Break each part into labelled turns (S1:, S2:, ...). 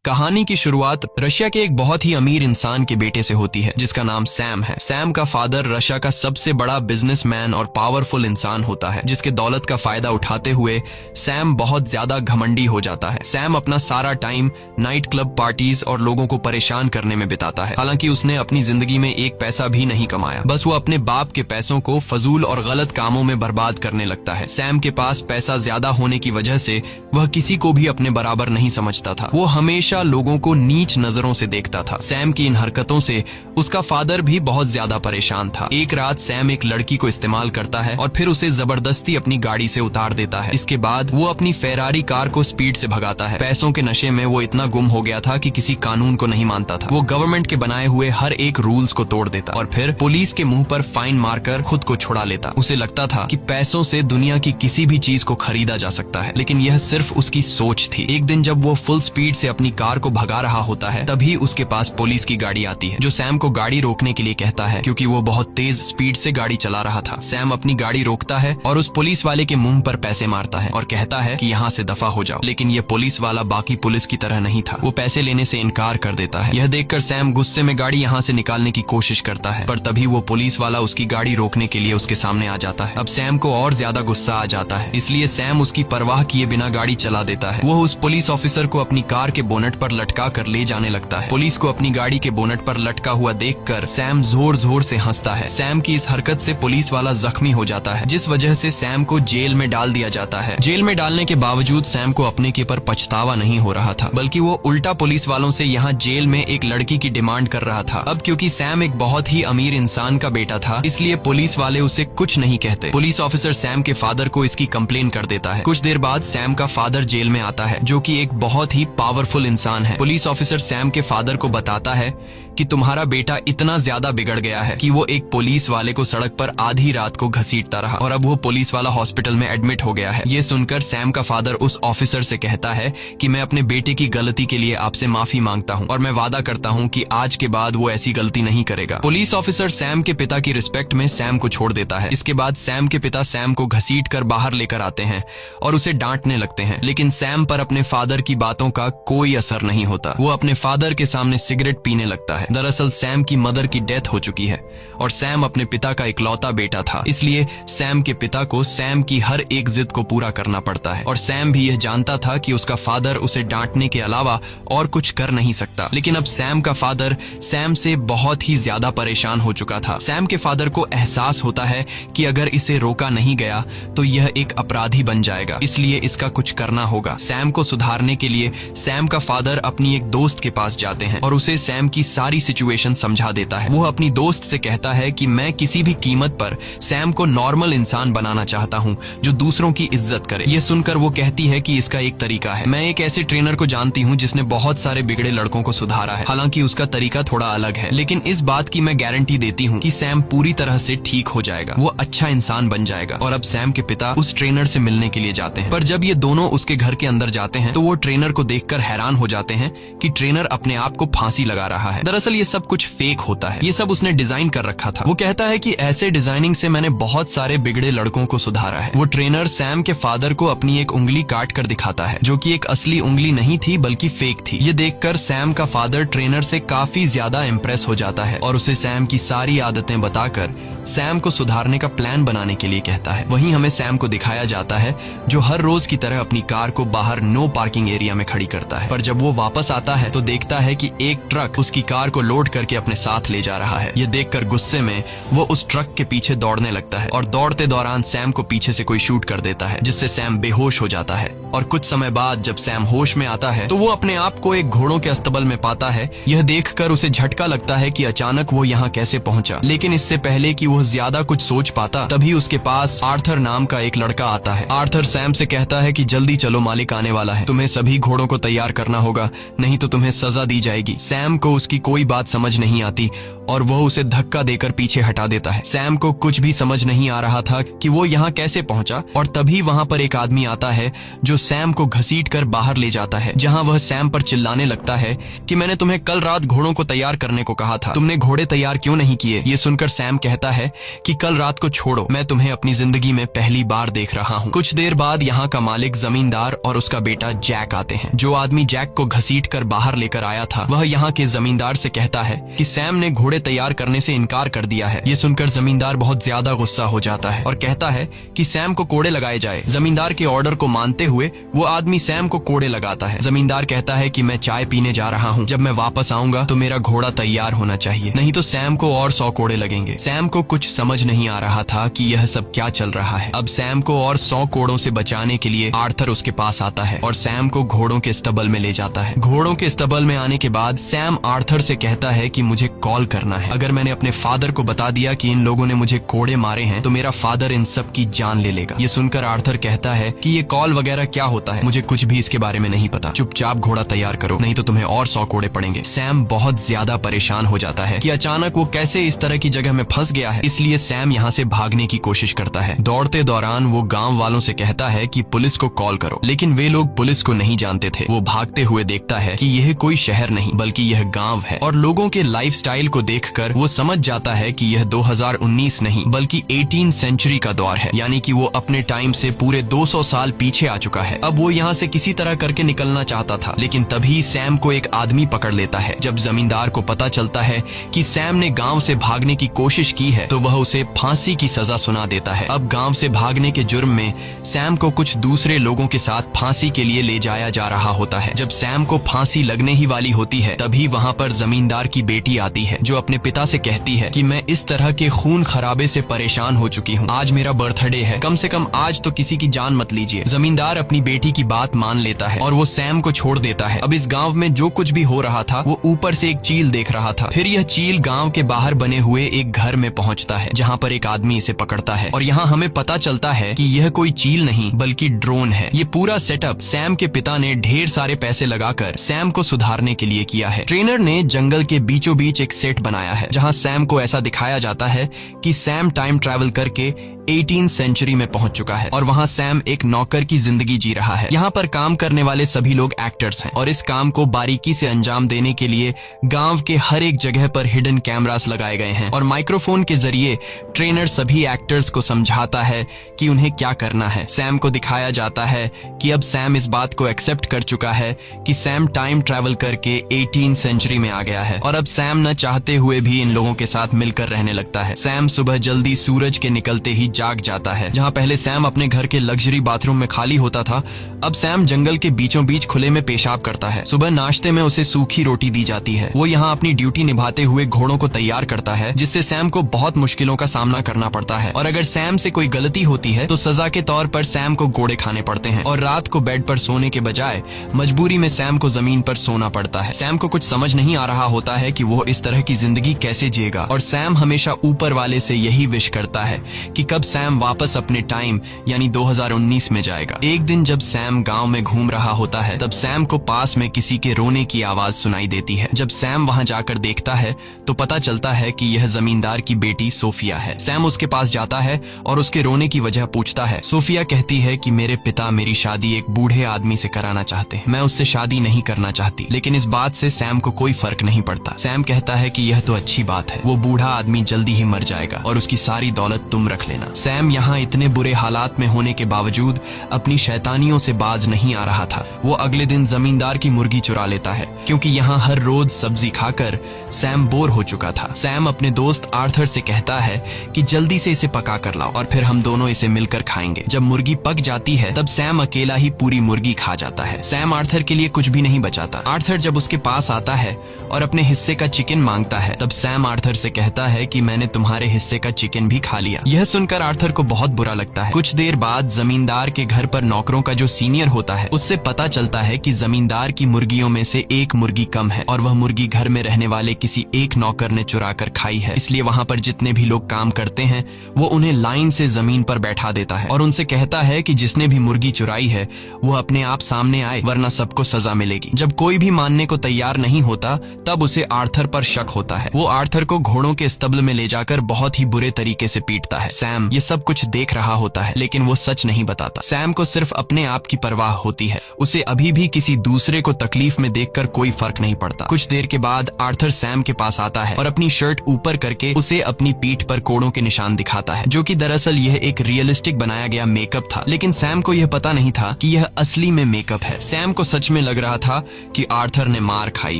S1: कहानी की शुरुआत रशिया के एक बहुत ही अमीर इंसान के बेटे से होती है जिसका नाम सैम है। सैम का फादर रशिया का सबसे बड़ा बिजनेसमैन और पावरफुल इंसान होता है जिसके दौलत का फायदा उठाते हुए सैम बहुत ज्यादा घमंडी हो जाता है। सैम अपना सारा टाइम नाइट क्लब पार्टीज और लोगों को परेशान करने में बिताता है। हालांकि उसने अपनी जिंदगी में एक पैसा भी नहीं कमाया, बस वो अपने बाप के पैसों को फजूल और गलत कामों में बर्बाद करने लगता है। सैम के पास पैसा ज्यादा होने की वजह से वह किसी को भी अपने बराबर नहीं समझता था। वो हमेशा लोगों को नीच नजरों से देखता था। सैम की इन हरकतों से उसका फादर भी बहुत ज्यादा परेशान था। एक रात सैम एक लड़की को इस्तेमाल करता है और फिर उसे जबरदस्ती अपनी गाड़ी से उतार देता है। इसके बाद वो अपनी फेरारी कार को स्पीड से भगाता है। पैसों के नशे में वो इतना गुम हो गया था कि किसी कानून को नहीं मानता था। वो गवर्नमेंट के बनाए हुए हर एक रूल्स को तोड़ देता और फिर पुलिस के मुंह पर फाइन मारकर खुद को छुड़ा लेता। उसे लगता था कि पैसों से दुनिया की किसी भी चीज को खरीदा जा सकता है, लेकिन यह सिर्फ उसकी सोच थी। एक दिन जब वो फुल स्पीड से अपनी कार को भगा रहा होता है तभी उसके पास पुलिस की गाड़ी आती है जो सैम को गाड़ी रोकने के लिए कहता है क्योंकि वो बहुत तेज स्पीड से गाड़ी चला रहा था। सैम अपनी गाड़ी रोकता है और उस पुलिस वाले के मुंह पर पैसे मारता है और कहता है कि यहाँ से दफा हो जाओ, लेकिन ये पुलिस वाला बाकी पुलिस की तरह नहीं था। वो पैसे लेने से इनकार कर देता है। यह देखकर सैम गुस्से में गाड़ी यहाँ से निकालने की कोशिश करता है, पर तभी वो पुलिस वाला उसकी गाड़ी रोकने के लिए उसके सामने आ जाता है। अब सैम को और ज्यादा गुस्सा आ जाता है, इसलिए सैम उसकी परवाह किए बिना गाड़ी चला देता है। वो उस पुलिस ऑफिसर को अपनी कार के बोनट पर लटका कर ले जाने लगता है। पुलिस को अपनी गाड़ी के बोनट पर लटका हुआ देखकर सैम जोर जोर से हंसता है। सैम की इस हरकत से पुलिस वाला जख्मी हो जाता है, जिस वजह से सैम को जेल में डाल दिया जाता है। जेल में डालने के बावजूद सैम को अपने के पर पछतावा नहीं हो रहा था, बल्कि वो उल्टा पुलिस वालों से यहाँ जेल में एक लड़की की डिमांड कर रहा था। अब क्योंकि सैम एक बहुत ही अमीर इंसान का बेटा था, इसलिए पुलिस वाले उसे कुछ नहीं कहते। पुलिस ऑफिसर सैम के फादर को इसकी कंप्लेन कर देता है। कुछ देर बाद सैम का फादर जेल में आता है, जो कि एक बहुत ही पावरफुल इंसान है। पुलिस ऑफिसर सैम के फादर को बताता है कि तुम्हारा बेटा इतना ज्यादा बिगड़ गया है कि वो एक पुलिस वाले को सड़क पर आधी रात को घसीटता रहा और अब वो पुलिस वाला हॉस्पिटल में एडमिट हो गया है। ये सुनकर सैम का फादर उस ऑफिसर से कहता है कि मैं अपने बेटे की गलती के लिए आपसे माफी मांगता हूँ और मैं वादा करता हूँ कि आज के बाद वो ऐसी गलती नहीं करेगा। पुलिस ऑफिसर सैम के पिता की रिस्पेक्ट में सैम को छोड़ देता है। इसके बाद सैम के पिता सैम को घसीट कर बाहर लेकर आते हैं और उसे डांटने लगते हैं, लेकिन सैम पर अपने फादर की बातों का कोई असर नहीं होता। वो अपने फादर के सामने सिगरेट पीने लगता है। दरअसल सैम की मदर की डेथ हो चुकी है और सैम अपने पिता का इकलौता बेटा था, इसलिए सैम के पिता को सैम की हर एक जिद को पूरा करना पड़ता है। और सैम भी यह जानता था कि उसका फादर उसे डांटने के अलावा और कुछ कर नहीं सकता। लेकिन अब सैम का फादर सैम से बहुत ही ज्यादा परेशान हो चुका था। सैम के फादर को एहसास होता है कि अगर इसे रोका नहीं गया तो यह एक अपराधी बन जाएगा, इसलिए इसका कुछ करना होगा। सैम को सुधारने के लिए सैम का फादर अपनी एक दोस्त के पास जाते हैं और उसे सैम की सारी सिचुएशन समझा देता है। वो अपनी दोस्त से कहता है कि मैं किसी भी कीमत पर सैम को नॉर्मल इंसान बनाना चाहता हूँ जो दूसरों की इज्जत करे। ये सुनकर वो कहती है कि इसका एक तरीका है। मैं एक ऐसे ट्रेनर को जानती हूँ जिसने बहुत सारे बिगड़े लड़कों को सुधारा है। हालांकि उसका तरीका थोड़ा अलग है, लेकिन इस बात की मैं गारंटी देती हूँ कि सैम पूरी तरह से ठीक हो जाएगा, वो अच्छा इंसान बन जाएगा। और अब सैम के पिता उस ट्रेनर से मिलने के लिए जाते हैं, पर जब ये दोनों उसके घर के अंदर जाते हैं तो वो ट्रेनर को देखकर हैरान हो जाते हैं कि ट्रेनर अपने आप को फांसी लगा रहा है। दरअसल ये सब कुछ फेक होता है, ये सब उसने डिजाइन कर रखा था। वो कहता है कि ऐसे डिजाइनिंग से मैंने बहुत सारे बिगड़े लड़कों को सुधारा है। वो ट्रेनर सैम के फादर को अपनी एक उंगली काट कर दिखाता है, जो कि एक असली उंगली नहीं थी बल्कि फेक थी। ये देखकर सैम का फादर ट्रेनर से काफी ज्यादा इम्प्रेस हो जाता है और उसे सैम की सारी आदतें बताकर सैम को सुधारने का प्लान बनाने के लिए कहता है। वहीं हमें सैम को दिखाया जाता है जो हर रोज की तरह अपनी कार को बाहर नो पार्किंग एरिया में खड़ी करता है, पर जब वो वापस आता है तो देखता है कि एक ट्रक उसकी कार को लोड करके अपने साथ ले जा रहा है। ये देखकर गुस्से में वो उस ट्रक के पीछे दौड़ने लगता है और दौड़ते दौरान सैम को पीछे से कोई शूट कर देता है, जिससे सैम बेहोश हो जाता है। और कुछ समय बाद जब सैम होश में आता है तो वो अपने आप को एक घोड़ों के अस्तबल में पाता है। यह देखकर उसे झटका लगता है कि अचानक वो यहाँ कैसे पहुंचा, लेकिन इससे पहले कि वो ज्यादा कुछ सोच पाता तभी उसके पास आर्थर नाम का एक लड़का आता है। आर्थर सैम से कहता है कि जल्दी चलो, मालिक आने वाला है, तुम्हें सभी घोड़ों को तैयार करना होगा, नहीं तो तुम्हें सजा दी जाएगी। सैम को उसकी कोई बात समझ नहीं आती और वह उसे धक्का देकर पीछे हटा देता है। सैम को कुछ भी समझ नहीं आ रहा था कि वो यहाँ कैसे पहुंचा और तभी वहाँ पर एक आदमी आता है जो सैम को घसीट कर बाहर ले जाता है, जहाँ वह सैम पर चिल्लाने लगता है कि मैंने तुम्हें कल रात घोड़ों को तैयार करने को कहा था, तुमने घोड़े तैयार क्यों नहीं किए। ये सुनकर सैम कहता है कि कल रात को छोड़ो, मैं तुम्हें अपनी जिंदगी में पहली बार देख रहा हूँ। कुछ देर बाद यहाँ का मालिक, जमींदार और उसका बेटा जैक आते हैं। जो आदमी जैक को घसीटकर बाहर लेकर आया था वह यहाँ के जमींदार से कहता है कि सैम ने घोड़े तैयार करने से इनकार कर दिया है। ये सुनकर जमींदार बहुत ज्यादा गुस्सा हो जाता है और कहता है कि सैम को कोड़े लगाए जाए। जमींदार के ऑर्डर को मानते हुए वो आदमी सैम को कोड़े लगाता है। जमींदार कहता है कि मैं चाय पीने जा रहा हूँ, जब मैं वापस आऊंगा तो मेरा घोड़ा तैयार होना चाहिए, नहीं तो सैम को और 100 कोड़े लगेंगे। सैम को कुछ समझ नहीं आ रहा था कि यह सब क्या चल रहा है। अब सैम को और 100 कोड़ों से बचाने के लिए आर्थर उसके पास आता है और सैम को घोड़ों के स्टबल में ले जाता है। घोड़ों के स्टबल में आने के बाद सैम आर्थर से कहता है कि मुझे कॉल करना है। अगर मैंने अपने फादर को बता दिया कि इन लोगों ने मुझे कोड़े मारे हैं तो मेरा फादर इन सब की जान ले लेगा। ये सुनकर आर्थर कहता है कि ये कॉल वगैरह क्या होता है, मुझे कुछ भी इसके बारे में नहीं पता, चुपचाप घोड़ा तैयार करो नहीं तो तुम्हें और 100 कोड़े पड़ेंगे। सैम बहुत ज्यादा परेशान हो जाता है कि अचानक वो कैसे इस तरह की जगह में फंस गया है, इसलिए सैम यहाँ से भागने की कोशिश करता है। दौड़ते दौरान वो गांव वालों से कहता है कि पुलिस को कॉल करो, लेकिन वे लोग पुलिस को नहीं जानते थे। वो भागते हुए देखता है कि यह कोई शहर नहीं बल्कि यह गांव है और लोगों के लाइफस्टाइल को देखकर वो समझ जाता है कि यह 2019 नहीं बल्कि 18 सेंचुरी का दौर है, यानी कि वो अपने टाइम से पूरे 200 साल पीछे आ चुका है। अब वो यहाँ से किसी तरह करके निकलना चाहता था, लेकिन तभी सैम को एक आदमी पकड़ लेता है। जब जमींदार को पता चलता है कि सैम ने गांव से भागने की कोशिश की है तो वह उसे फांसी की सजा सुना देता है। अब गांव से भागने के जुर्म में सैम को कुछ दूसरे लोगों के साथ फांसी के लिए ले जाया जा रहा होता है। जब सैम को फांसी लगने ही वाली होती है तभी वहाँ पर जमींदार की बेटी आती है जो अपने पिता से कहती है कि मैं इस तरह के खून खराबे से परेशान हो चुकी हूँ, आज मेरा बर्थडे है, कम से कम आज तो किसी की जान मत लीजिए। जमींदार अपनी बेटी की बात मान लेता है और वो सैम को छोड़ देता है। अब इस गांव में जो कुछ भी हो रहा था वो ऊपर से एक चील देख रहा था। फिर यह चील गांव के बाहर बने हुए एक घर में पहुंचता है जहां पर एक आदमी इसे पकड़ता है और यहाँ हमें पता चलता है कि यह कोई चील नहीं बल्कि ड्रोन है। ये पूरा सेटअप सैम के पिता ने ढेर सारे पैसे लगाकर सैम को सुधारने के लिए किया है। ट्रेनर ने जंगल के बीचों बीच एक सेट बनाया है जहाँ सैम को ऐसा दिखाया जाता है कि सैम टाइम ट्रैवल करके 18 सेंचुरी में पहुंच चुका है और वहाँ सैम एक नौकर की जिंदगी जी रहा है। यहाँ पर काम करने वाले सभी लोग एक्टर्स हैं और इस काम को बारीकी से अंजाम देने के लिए गांव के हर एक जगह पर हिडन कैमरास लगाए गए हैं और माइक्रोफोन के जरिए ट्रेनर सभी एक्टर्स को समझाता है कि उन्हें क्या करना है। सैम को दिखाया जाता है कि अब सैम इस बात को एक्सेप्ट कर चुका है कि सैम टाइम ट्रैवल करके 18 सेंचुरी में आ गया है और अब सैम न चाहते हुए भी इन लोगों के साथ मिलकर रहने लगता है। सैम सुबह जल्दी सूरज के निकलते ही जाग जाता है। जहाँ पहले सैम अपने घर के लग्जरी बाथरूम में खाली होता था, अब सैम जंगल के बीचों बीच खुले में पेशाब करता है। सुबह नाश्ते में उसे सूखी रोटी दी जाती है। वो यहाँ अपनी ड्यूटी निभाते हुए घोड़ों को तैयार करता है जिससे सैम को बहुत मुश्किलों का सामना करना पड़ता है और अगर सैम से कोई गलती होती है तो सजा के तौर पर सैम को घोड़े खाने पड़ते हैं और रात को बेड पर सोने के बजाय मजबूरी में सैम को जमीन पर सोना पड़ता है। सैम को कुछ समझ नहीं आ रहा होता है कि वो इस तरह की जिंदगी कैसे जिएगा और सैम हमेशा ऊपर वाले से यही विश करता है कि कब सैम वापस अपने टाइम यानी 2019 में जाएगा। एक दिन जब सैम गांव में घूम रहा होता है तब सैम को पास में किसी के रोने की आवाज सुनाई देती है। जब सैम वहां जाकर देखता है तो पता चलता है कि यह जमींदार की बेटी सोफिया है। सैम उसके पास जाता है और उसके रोने की वजह पूछता है। सोफिया कहती है कि मेरे पिता मेरी शादी एक बूढ़े आदमी से कराना चाहते हैं, मैं उससे शादी नहीं करना चाहती। लेकिन इस बात से सैम को कोई फर्क नहीं पड़ता। सैम कहता है कि यह तो अच्छी बात है, वो बूढ़ा आदमी जल्दी ही मर जाएगा और उसकी सारी दौलत तुम रख लेना। सैम यहाँ इतने बुरे हालात में होने के बावजूद अपनी शैतानियों से बाज नहीं आ रहा था। वो अगले दिन जमींदार की मुर्गी चुरा लेता है क्योंकि यहाँ हर रोज सब्जी खाकर सैम बोर हो चुका था। सैम अपने दोस्त आर्थर से कहता है कि जल्दी से इसे पका कर लाओ और फिर हम दोनों इसे मिलकर खाएंगे। जब मुर्गी पक जाती है तब सैम अकेला ही पूरी मुर्गी खा जाता है। सैम आर्थर के लिए कुछ भी नहीं बचाता। आर्थर जब उसके पास आता है और अपने हिस्से का चिकन मांगता है तब सैम आर्थर से कहता है कि मैंने तुम्हारे हिस्से का चिकन भी खा लिया। यह सुनकर आर्थर को बहुत बुरा लगता है। कुछ देर बाद जमींदार के घर पर नौकरों का जो सीनियर होता है उससे पता चलता है कि जमींदार की मुर्गियों में से एक मुर्गी कम है और वह मुर्गी घर में रहने वाले किसी एक नौकर ने चुरा कर खाई है। इसलिए वहाँ पर जितने भी लोग काम करते हैं वो उन्हें लाइन से जमीन पर बैठा देता है और उनसे कहता है कि जिसने भी मुर्गी चुराई है वो अपने आप सामने आए वरना सबको सजा मिलेगी। जब कोई भी मानने को तैयार नहीं होता तब उसे आर्थर पर शक होता है। वो आर्थर को घोड़ों के स्तब्ल में ले जाकर बहुत ही बुरे तरीके से पीटता है। सैम ये सब कुछ देख रहा होता है, लेकिन वो सच नहीं बताता। सैम को सिर्फ अपने आप की परवाह होती है। उसे अभी भी किसी दूसरे को तकलीफ में देखकर कोई फर्क नहीं पड़ता। कुछ देर के बाद आर्थर सैम के पास आता है और अपनी शर्ट ऊपर करके उसे अपनी पीठ पर कोड़ों के निशान दिखाता है, जो कि दरअसल यह एक रियलिस्टिक बनाया गया मेकअप था। लेकिन सैम को यह पता नहीं था कि यह असली में मेकअप है। सैम को सच में लग रहा था कि आर्थर ने मार खाई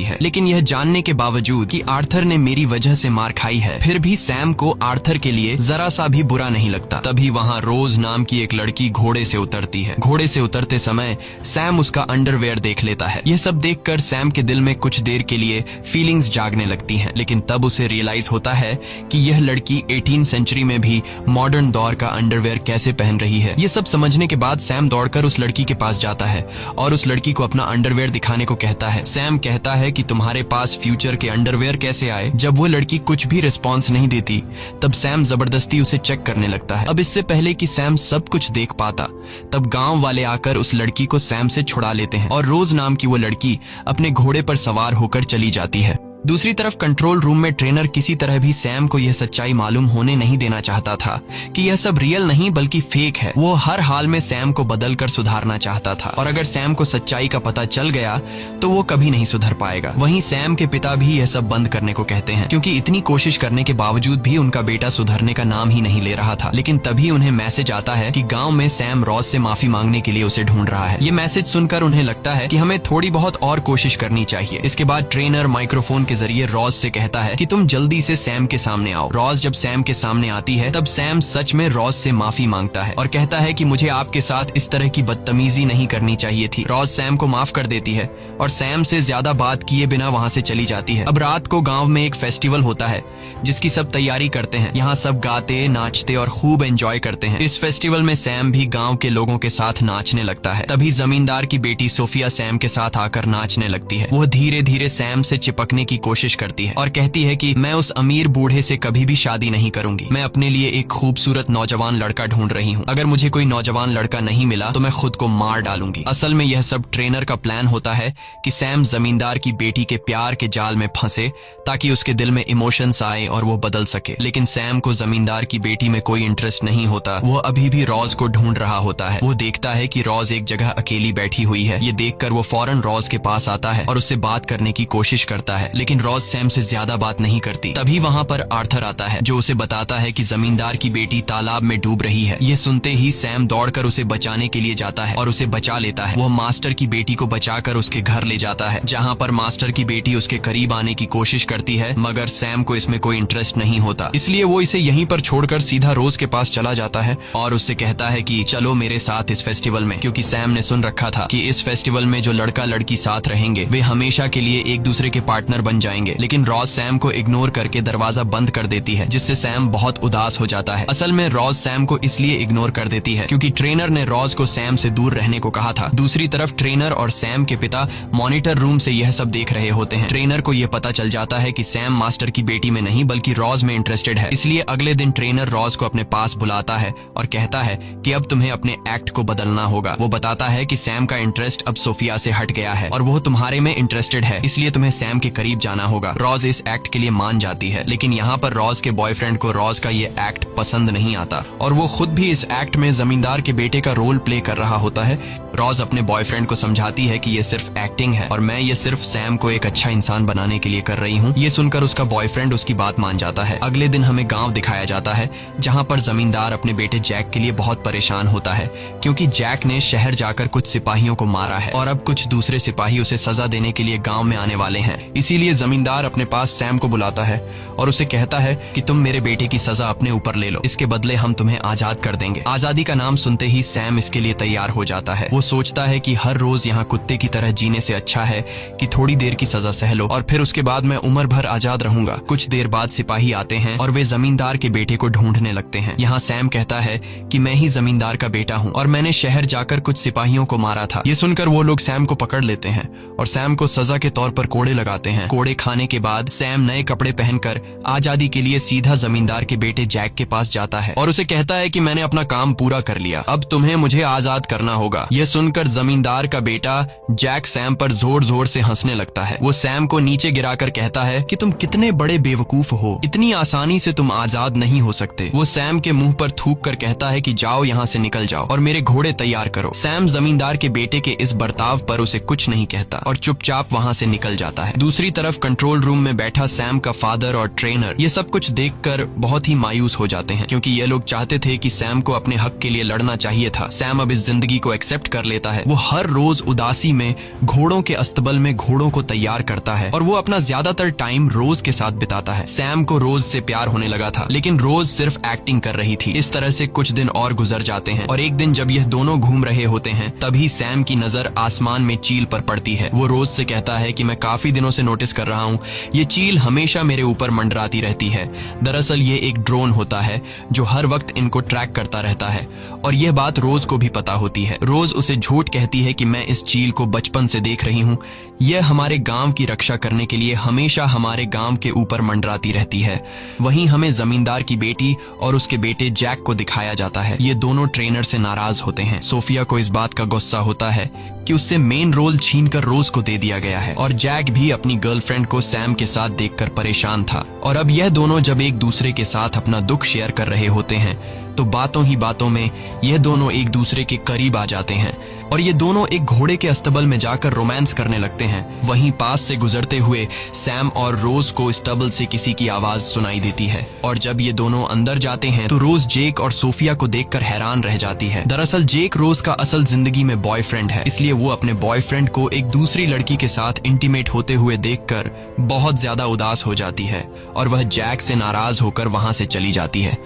S1: है, लेकिन यह जानने के बावजूद कि आर्थर ने मेरी वजह से मार खाई है, फिर भी सैम को आर्थर के लिए जरा सा भी बुरा नहीं लगता। तभी वहाँ रोज नाम की एक लड़की घोड़े से उतरती है। घोड़े से उतरते समय सैम उसका अंडरवेयर देख लेता है। यह सब देखकर सैम के दिल में कुछ देर के लिए फीलिंग्स जागने लगती हैं, लेकिन तब उसे रियलाइज होता है कि यह लड़की 18वीं सेंचुरी में भी मॉडर्न दौर का अंडरवेयर कैसे पहन रही है। ये सब समझने के बाद सैम दौड़कर उस लड़की के पास जाता है और उस लड़की को अपना अंडरवेयर दिखाने को कहता है। सैम कहता है कि तुम्हारे पास फ्यूचर के अंडरवेयर कैसे आए। जब वो लड़की कुछ भी रिस्पॉन्स नहीं देती, तब सैम जबरदस्ती उसे चेक करने लगता है। अब इससे पहले कि सैम सब कुछ देख पाता, तब गांव वाले आकर उस लड़की को सैम से छुड़ा लेते हैं और रोज नाम की वो लड़की अपने घोड़े पर सवार होकर चली जाती है। दूसरी तरफ कंट्रोल रूम में ट्रेनर किसी तरह भी सैम को यह सच्चाई मालूम होने नहीं देना चाहता था कि यह सब रियल नहीं बल्कि फेक है। वो हर हाल में सैम को बदलकर सुधारना चाहता था, और अगर सैम को सच्चाई का पता चल गया तो वो कभी नहीं सुधर पाएगा। वहीं सैम के पिता भी यह सब बंद करने को कहते हैं, क्योंकि इतनी कोशिश करने के बावजूद भी उनका बेटा सुधरने का नाम ही नहीं ले रहा था। लेकिन तभी उन्हें मैसेज आता है कि गाँव में सैम रॉज से माफी मांगने के लिए उसे ढूंढ रहा है। ये मैसेज सुनकर उन्हें लगता है कि हमें थोड़ी बहुत और कोशिश करनी चाहिए। इसके बाद ट्रेनर माइक्रोफोन के जरिए रॉज से कहता है कि तुम जल्दी से सैम के सामने आओ। रॉज जब सैम के सामने आती है, तब सैम सच में रॉज से माफी मांगता है और कहता है कि मुझे आपके साथ इस तरह की बदतमीजी नहीं करनी चाहिए थी। रॉज सैम को माफ कर देती है और सैम से ज्यादा बात किए बिना वहाँ से चली जाती है। अब रात को गाँव में एक फेस्टिवल होता है जिसकी सब तैयारी करते हैं। यहाँ सब गाते नाचते और खूब एंजॉय करते हैं। इस फेस्टिवल में सैम भी गाँव के लोगों के साथ नाचने लगता है। तभी जमींदार की बेटी सोफिया सैम के साथ आकर नाचने लगती है। वह धीरे धीरे सैम से चिपकने की कोशिश करती है और कहती है कि मैं उस अमीर बूढ़े से कभी भी शादी नहीं करूंगी। मैं अपने लिए एक खूबसूरत नौजवान लड़का ढूंढ रही हूँ। अगर मुझे कोई नौजवान लड़का नहीं मिला तो मैं खुद को मार डालूंगी। असल में यह सब ट्रेनर का प्लान होता है कि सैम जमींदार की बेटी के प्यार के जाल में फंसे, ताकि उसके दिल में इमोशंस आए और वो बदल सके। लेकिन सैम को जमींदार की बेटी में कोई इंटरेस्ट नहीं होता। वो अभी भी रॉज को ढूंढ रहा होता है। वो देखता है कि रॉज एक जगह अकेली बैठी हुई है। ये देखकर वो फौरन रॉज के पास आता है और उससे बात करने की कोशिश करता है, लेकिन रॉज सैम से ज्यादा बात नहीं करती। तभी वहाँ पर आर्थर आता है, जो उसे बताता है कि जमींदार की बेटी तालाब में डूब रही है। ये सुनते ही सैम दौड़कर उसे बचाने के लिए जाता है और उसे बचा लेता है। वो मास्टर की बेटी को बचाकर उसके घर ले जाता है, जहाँ पर मास्टर की बेटी उसके करीब आने की कोशिश करती है, मगर सैम को इसमें कोई इंटरेस्ट नहीं होता। इसलिए वो इसे यहीं पर छोड़कर सीधा रोज के पास चला जाता है और उससे कहता है कि चलो मेरे साथ इस फेस्टिवल में, क्योंकि सैम ने सुन रखा था कि इस फेस्टिवल में जो लड़का लड़की साथ रहेंगे वे हमेशा के लिए एक दूसरे के पार्टनर बन जाएंगे। लेकिन रॉज सैम को इग्नोर करके दरवाजा बंद कर देती है, जिससे सैम बहुत उदास हो जाता है। असल में रॉज सैम को इसलिए इग्नोर कर देती है क्योंकि ट्रेनर ने रॉज को सैम से दूर रहने को कहा था। दूसरी तरफ ट्रेनर और सैम के पिता मॉनिटर रूम से यह सब देख रहे होते हैं। ट्रेनर को यह पता चल जाता है कि सैम मास्टर की बेटी में नहीं बल्कि रॉज में इंटरेस्टेड है। इसलिए अगले दिन ट्रेनर रॉज को अपने पास बुलाता है और कहता है कि अब तुम्हें अपने एक्ट को बदलना होगा। वो बताता है कि सैम का इंटरेस्ट अब सोफिया से हट गया है और वो तुम्हारे में इंटरेस्टेड है, इसलिए तुम्हें सैम के करीब जाना होगा। रॉज इस एक्ट के लिए मान जाती है, लेकिन यहाँ पर रॉज के बॉयफ्रेंड को रॉज का ये एक्ट पसंद नहीं आता और वो खुद भी इस एक्ट में जमींदार के बेटे का रोल प्ले कर रहा होता है। रॉज अपने बॉयफ्रेंड को समझाती है कि ये सिर्फ एक्टिंग है और मैं ये सिर्फ सैम को एक अच्छा इंसान बनाने के लिए कर रही हूँ। ये सुनकर उसका बॉयफ्रेंड उसकी बात मान जाता है। अगले दिन हमें गाँव दिखाया जाता है, जहाँ पर जमींदार अपने बेटे जैक के लिए बहुत परेशान होता है, क्योंकि जैक ने शहर जाकर कुछ सिपाहियों को मारा है और अब कुछ दूसरे सिपाही उसे सजा देने के लिए गाँव में आने वाले हैं। इसीलिए जमींदार अपने पास सैम को बुलाता है और उसे कहता है कि तुम मेरे बेटे की सजा अपने ऊपर ले लो, इसके बदले हम तुम्हें आजाद कर देंगे। आजादी का नाम सुनते ही सैम इसके लिए तैयार हो जाता है। वो सोचता है कि हर रोज यहाँ कुत्ते की तरह जीने से अच्छा है कि थोड़ी देर की सजा सह लो और फिर उसके बाद मैं उम्र भर आजाद रहूंगा। कुछ देर बाद सिपाही आते हैं और वे जमींदार के बेटे को ढूंढने लगते हैं। यहाँ सैम कहता है कि मैं ही जमींदार का बेटा हूँ और मैंने शहर जाकर कुछ सिपाहियों को मारा था। ये सुनकर वो लोग सैम को पकड़ लेते हैं और सैम को सजा के तौर पर कोड़े लगाते हैं। कोड़े कोड़े खाने के बाद सैम नए कपड़े पहनकर आजादी के लिए सीधा जमींदार के बेटे जैक के पास जाता है और उसे कहता है कि मैंने अपना काम पूरा कर लिया, अब तुम्हें मुझे आजाद करना होगा। यह सुनकर जमींदार का बेटा जैक सैम पर जोर जोर से हंसने लगता है। वो सैम को नीचे गिराकर कहता है कि तुम कितने बड़े बेवकूफ हो, इतनी आसानी से तुम आजाद नहीं हो सकते। वो सैम के मुंह पर थूक कर कहता है कि जाओ यहाँ से निकल जाओ और मेरे घोड़े तैयार करो। सैम जमींदार के बेटे के इस बर्ताव पर उसे कुछ नहीं कहता और चुपचाप वहाँ से निकल जाता है। दूसरी तरफ कंट्रोल रूम में बैठा सैम का फादर और ट्रेनर ये सब कुछ देखकर बहुत ही मायूस हो जाते हैं, क्योंकि ये लोग चाहते थे कि सैम को अपने हक के लिए लड़ना चाहिए था। सैम अब इस जिंदगी को एक्सेप्ट कर लेता है। वो हर रोज उदासी में घोड़ों के अस्तबल में घोड़ों को तैयार करता है और वो अपना ज्यादातर टाइम रोज के साथ बिताता है। सैम को रोज से प्यार होने लगा था, लेकिन रोज सिर्फ एक्टिंग कर रही थी। इस तरह से कुछ दिन और गुजर जाते हैं और एक दिन जब यह दोनों घूम रहे होते हैं तभी सैम की नजर आसमान में चील पर पड़ती है। वो रोज से कहता है कि मैं काफी दिनों से नोटिस कर रहा हूँ, ये चील हमेशा मेरे ऊपर मंडराती रहती है। दरअसल ये एक ड्रोन होता है जो हर वक्त इनको ट्रैक करता रहता है और यह बात रोज को भी पता होती है। रोज उसे झूठ कहती है कि मैं इस चील को बचपन से देख रही हूँ, यह हमारे गांव की रक्षा करने के लिए हमेशा हमारे गांव के ऊपर मंडराती रहती है। वहीं हमें जमींदार की बेटी और उसके बेटे जैक को दिखाया जाता है। ये दोनों ट्रेनर से नाराज होते हैं। सोफिया को इस बात का गुस्सा होता है कि उससे मेन रोल छीनकर रोज को दे दिया गया है और जैक भी अपनी गर्लफ्रेंड को सैम के साथ देखकर परेशान था। और अब यह दोनों जब एक दूसरे के साथ अपना दुख शेयर कर रहे होते हैं तो बातों ही बातों में यह दोनों एक दूसरे के करीब आ जाते हैं और ये दोनों एक घोड़े के अस्तबल में जाकर रोमांस करने लगते हैं। वहीं पास से गुजरते हुए सैम और रोज को स्टबल से किसी की आवाज सुनाई देती है और जब ये दोनों अंदर जाते हैं तो रोज जेक और सोफिया को देखकर हैरान रह जाती है। दरअसल जेक रोज का असल जिंदगी में बॉयफ्रेंड है, इसलिए वो अपने बॉयफ्रेंड को एक दूसरी लड़की के साथ इंटीमेट होते हुए देखकर बहुत ज्यादा उदास हो जाती है और वह जैक से नाराज होकर वहां से चली जाती है।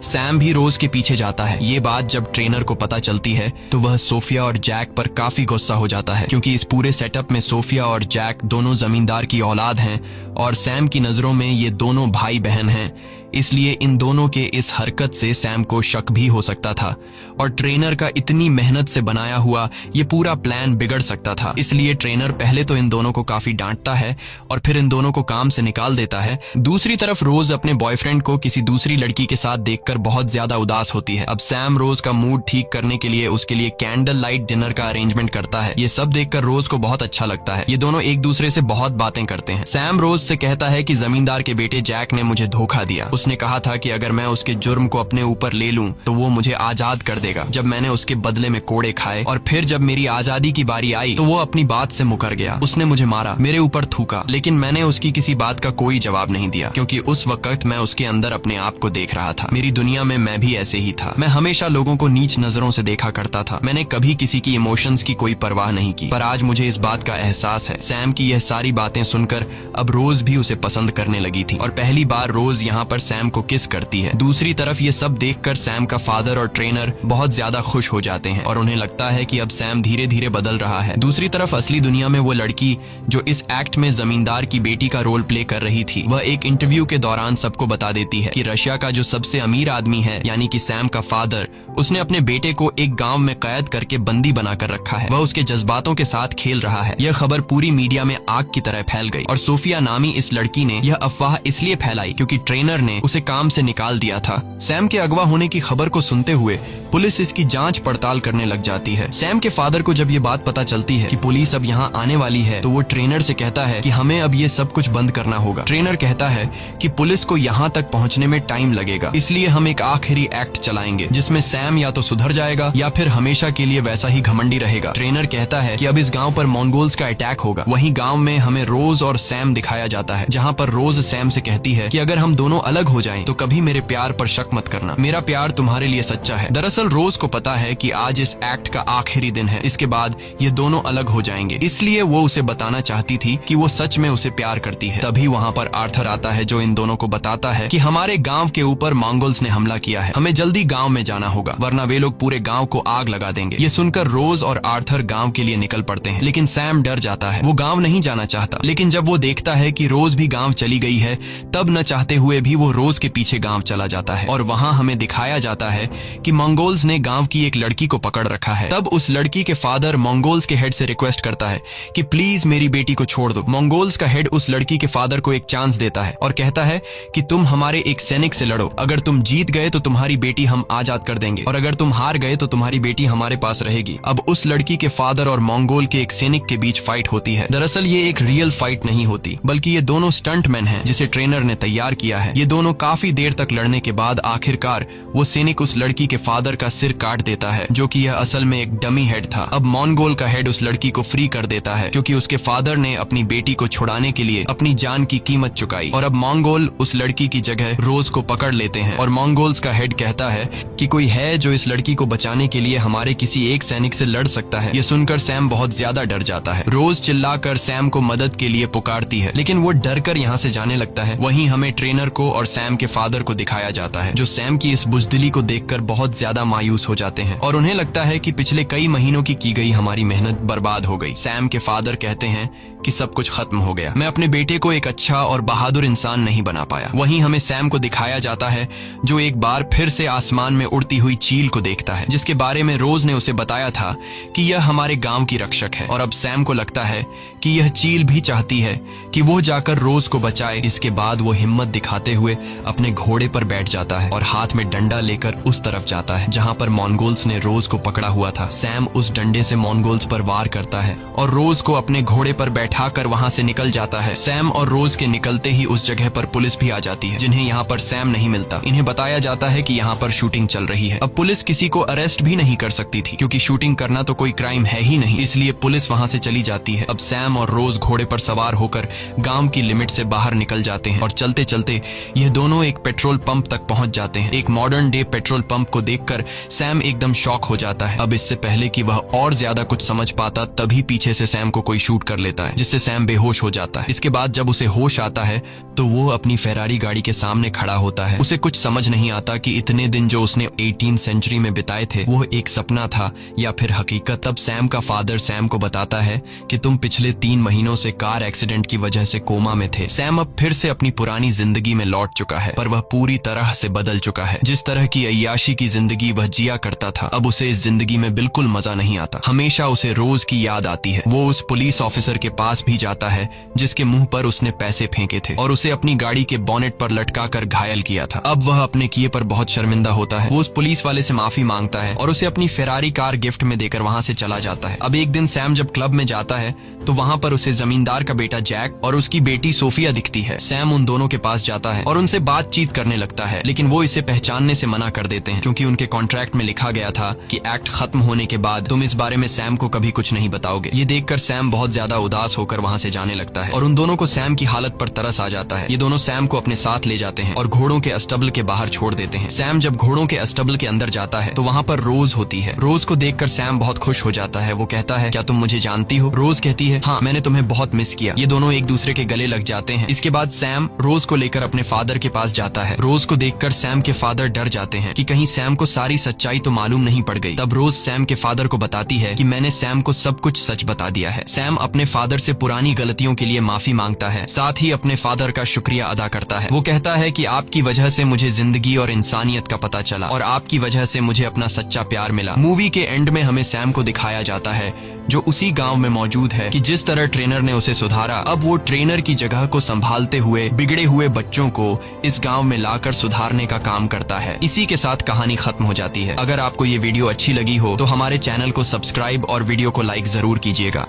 S1: सैम भी रोज के पीछे जाता है। ये बात जब ट्रेनर को पता चलती है तो वह सोफिया और जैक पर काफी गुस्सा हो जाता है, क्योंकि इस पूरे सेटअप में सोफिया और जैक दोनों जमींदार की औलाद हैं और सैम की नजरों में ये दोनों भाई बहन हैं। इसलिए इन दोनों के इस हरकत से सैम को शक भी हो सकता था और ट्रेनर का इतनी मेहनत से बनाया हुआ ये पूरा प्लान बिगड़ सकता था। इसलिए ट्रेनर पहले तो इन दोनों को काफी डांटता है और फिर इन दोनों को काम से निकाल देता है। दूसरी तरफ रोज अपने बॉयफ्रेंड को किसी दूसरी लड़की के साथ देखकर बहुत ज्यादा उदास होती है। अब सैम रोज का मूड ठीक करने के लिए उसके लिए कैंडल लाइट डिनर का अरेंजमेंट करता है। ये सब देखकर रोज को बहुत अच्छा लगता है। ये दोनों एक दूसरे से बहुत बातें करते हैं। सैम रोज से कहता है कि जमींदार के बेटे जैक ने मुझे धोखा दिया। उसने कहा था कि अगर मैं उसके जुर्म को अपने ऊपर ले लूं तो वो मुझे आजाद कर देगा। जब मैंने उसके बदले में कोड़े खाए और फिर जब मेरी आजादी की बारी आई तो वो अपनी बात से मुकर गया। उसने मुझे मारा, मेरे ऊपर थूका, लेकिन मैंने उसकी किसी बात का कोई जवाब नहीं दिया, क्योंकि उस वक्त मैं उसके अंदर अपने आप को देख रहा था। मेरी दुनिया में मैं भी ऐसे ही था। मैं हमेशा लोगों को नीच नजरों से देखा करता था। मैंने कभी किसी की इमोशंस की कोई परवाह नहीं की। पर आज मुझे इस बात का एहसास है। सैम की यह सारी बातें सुनकर अब रोज भी उसे पसंद करने लगी थी और पहली बार रोज यहाँ पर सैम को किस करती है। दूसरी तरफ ये सब देखकर सैम का फादर और ट्रेनर बहुत ज्यादा खुश हो जाते हैं और उन्हें लगता है कि अब सैम धीरे धीरे बदल रहा है। दूसरी तरफ असली दुनिया में वो लड़की जो इस एक्ट में जमींदार की बेटी का रोल प्ले कर रही थी, वह एक इंटरव्यू के दौरान सबको बता देती है कि रशिया का जो सबसे अमीर आदमी है यानी कि सैम का फादर, उसने अपने बेटे को एक गांव में कैद करके बंदी बनाकर रखा है। वह उसके जज्बातों के साथ खेल रहा है। यह खबर पूरी मीडिया में आग की तरह फैल गई और सोफिया नामी इस लड़की ने यह अफवाह इसलिए फैलाई क्योंकि ट्रेनर ने उसे काम से निकाल दिया था। सैम के अगवा होने की खबर को सुनते हुए पुलिस इसकी जांच पड़ताल करने लग जाती है। सैम के फादर को जब ये बात पता चलती है कि पुलिस अब यहाँ आने वाली है तो वो ट्रेनर से कहता है कि हमें अब ये सब कुछ बंद करना होगा। ट्रेनर कहता है कि पुलिस को यहाँ तक पहुँचने में टाइम लगेगा, इसलिए हम एक आखिरी एक्ट चलाएंगे जिसमें सैम या तो सुधर जाएगा या फिर हमेशा के लिए वैसा ही घमंडी रहेगा। ट्रेनर कहता है कि अब इस गाँव पर मंगोल्स का अटैक होगा। वहीं गाँव में हमें रोज और सैम दिखाया जाता है, जहाँ पर रोज सैम से कहती है कि अगर हम दोनों अलग हो जाएं तो कभी मेरे प्यार पर शक मत करना, मेरा प्यार तुम्हारे लिए सच्चा है। दरअसल रोज को पता है कि आज इस एक्ट का आखिरी दिन है, इसके बाद ये दोनों अलग हो जाएंगे, इसलिए वो उसे बताना चाहती थी कि वो सच में उसे प्यार करती है। तभी वहाँ पर आर्थर आता है जो इन दोनों को बताता है कि हमारे गांव के ऊपर मंगोल्स ने हमला किया है, हमें जल्दी गांव में जाना होगा वरना वे लोग पूरे गांव को आग लगा देंगे। ये सुनकर रोज और आर्थर गांव के लिए निकल पड़ते हैं, लेकिन सैम डर जाता है। वो गांव नहीं जाना चाहता, लेकिन जब वो देखता है कि रोज भी गांव चली गई है तब न चाहते हुए भी वो रोज के पीछे गांव चला जाता है और वहां हमें दिखाया जाता है कि मंगोल्स ने गांव की एक लड़की को पकड़ रखा है। तब उस लड़की के फादर मंगोल्स के हेड से रिक्वेस्ट करता है कि प्लीज मेरी बेटी को छोड़ दो। मंगोल्स का हेड उस लड़की के फादर को एक चांस देता है और कहता है कि तुम हमारे एक सैनिक से लड़ो, अगर तुम जीत गए तो तुम्हारी बेटी हम आजाद कर देंगे और अगर तुम हार गए तो तुम्हारी बेटी हमारे पास रहेगी। अब उस लड़की के फादर और मंगोल के एक सैनिक के बीच फाइट होती है। दरअसल ये एक रियल फाइट नहीं होती, बल्कि ये दोनों स्टंटमैन हैं जिसे ट्रेनर ने तैयार किया है। ये दोनों काफी देर तक लड़ने के बाद आखिरकार वो सैनिक उस लड़की के फादर का सिर काट देता है, जो कि यह असल में एक डमी हेड था। अब मंगोल का हेड उस लड़की को फ्री कर देता है क्योंकि उसके फादर ने अपनी बेटी को छुड़ाने के लिए अपनी जान की कीमत चुकाई। और अब मंगोल उस लड़की की जगह रोज को पकड़ लेते हैं और मंगोल्स का हेड कहता है कि कोई है जो इस लड़की को बचाने के लिए हमारे किसी एक सैनिक से लड़ सकता है। ये सुनकर सैम बहुत ज्यादा डर जाता है। रोज चिल्लाकर सैम को मदद के लिए पुकारती है, लेकिन वो डर कर यहाँ से जाने लगता है। वहीं हमें ट्रेनर को और सैम के फादर को दिखाया जाता है, जो सैम की इस बुजदिली को देखकर बहुत ज्यादा मायूस हो जाते हैं और उन्हें लगता है कि पिछले कई महीनों की गई हमारी मेहनत बर्बाद हो गई। सैम के फादर कहते हैं कि सब कुछ खत्म हो गया, मैं अपने बेटे को एक अच्छा और बहादुर इंसान नहीं बना पाया। वहीं हमें सैम को दिखाया जाता है जो एक बार फिर से आसमान में उड़ती हुई चील को देखता है, जिसके बारे में रोज ने उसे बताया था कि यह हमारे गांव की रक्षक है। और अब सैम को लगता है कि यह चील भी चाहती है कि वो जाकर रोज को बचाए। इसके बाद वो हिम्मत दिखाते हुए अपने घोड़े पर बैठ जाता है और हाथ में डंडा लेकर उस तरफ जाता है जहां पर मंगोल्स ने रोज को पकड़ा हुआ था। सैम उस डंडे से मंगोल्स पर वार करता है और रोज को अपने घोड़े पर बैठाकर वहां से निकल जाता है। सैम और रोज के निकलते ही उस जगह पर पुलिस भी आ जाती है, जिन्हें यहाँ पर सैम नहीं मिलता। इन्हें बताया जाता है कि यहाँ पर शूटिंग चल रही है। अब पुलिस किसी को अरेस्ट भी नहीं कर सकती थी क्योंकि शूटिंग करना तो कोई क्राइम है ही नहीं, इसलिए पुलिस वहां से चली जाती है। अब सैम और रोज घोड़े पर सवार होकर गांव की लिमिट से बाहर निकल जाते हैं और चलते चलते यह दोनों एक पेट्रोल पंप तक पहुंच जाते हैं। एक मॉडर्न डे पेट्रोल पंप को देखकर सैम एकदम शॉक हो जाता है। अब इससे पहले कि वह और ज्यादा कुछ समझ पाता, तभी पीछे से सैम को कोई शूट कर लेता है, जिससे सैम बेहोश हो जाता है। इसके बाद जब उसे होश आता है तो वो अपनी फेरारी गाड़ी के सामने खड़ा होता है। उसे कुछ समझ नहीं आता कि इतने दिन जो उसने 18वीं सेंचुरी में बिताए थे वो एक सपना था या फिर हकीकत। तब सैम का फादर सैम को बताता है कि तुम पिछले 3 महीनों से कार एक्सीडेंट की वजह से कोमा में थे। सैम अब फिर से अपनी पुरानी जिंदगी में लौट चुका है, पर वह पूरी तरह से बदल चुका है। जिस तरह की अय्याशी की जिंदगी वह जिया करता था, अब उसे इस जिंदगी में बिल्कुल मजा नहीं आता। हमेशा उसे रोज की याद आती है। वो उस पुलिस ऑफिसर के पास भी जाता है जिसके मुंह पर उसने पैसे फेंके थे और उसे अपनी गाड़ी के बोनेट पर लटकाकर घायल किया था। अब वह अपने किए पर बहुत शर्मिंदा होता है। वो उस पुलिस वाले से माफी मांगता है और उसे अपनी फेरारी कार गिफ्ट में देकर वहां से चला जाता है। अब एक दिन सैम जब क्लब में जाता है तो वहां पर उसे जमींदार का बेटा जैक और उसकी बेटी सोफिया दिखती है। सैम उन दोनों के पास जाता है और उनसे बातचीत करने लगता है, लेकिन वो इसे पहचानने से मना कर देते हैं क्योंकि उनके कॉन्ट्रैक्ट में लिखा गया था कि एक्ट खत्म होने के बाद तुम इस बारे में सैम को कभी कुछ नहीं बताओगे। ये देखकर सैम बहुत ज्यादा उदास होकर वहां से जाने लगता है और उन दोनों को सैम की हालत पर तरस आ जाता है। ये दोनों सैम को अपने साथ ले जाते हैं और घोड़ों के अस्टबल के बाहर छोड़ देते हैं। सैम जब घोड़ों के अस्टबल के अंदर जाता है तो वहाँ पर रोज होती है। रोज को देखकर सैम बहुत खुश हो जाता है। वो कहता है, क्या तुम मुझे जानती हो? रोज कहती है, हाँ, मैंने तुम्हें बहुत मिस किया। ये दोनों एक दूसरे के गले लग जाते हैं। इसके बाद सैम रोज को लेकर अपने फादर के पास जाता है। रोज को देखकर सैम के फादर डर जाते हैं कि कहीं सैम को सारी सच्चाई तो मालूम नहीं पड़ गई। तब रोज सैम के फादर को बताती है कि मैंने सैम को सब कुछ सच बता दिया है। सैम अपने फादर से पुरानी गलतियों के लिए माफी मांगता है, साथ ही अपने फादर का शुक्रिया अदा करता है। वो कहता है कि आपकी वजह से मुझे जिंदगी और इंसानियत का पता चला और आपकी वजह से मुझे अपना सच्चा प्यार मिला। मूवी के एंड में हमें सैम को दिखाया जाता है जो उसी गांव में मौजूद है कि जिस तरह ट्रेनर ने उसे सुधारा, अब वो ट्रेनर की जगह को संभालते हुए बिगड़े हुए बच्चों को इस गांव में लाकर सुधारने का काम करता है। इसी के साथ कहानी खत्म हो जाती है। अगर आपको ये वीडियो अच्छी लगी हो तो हमारे चैनल को सब्सक्राइब और वीडियो को लाइक जरूर कीजिएगा।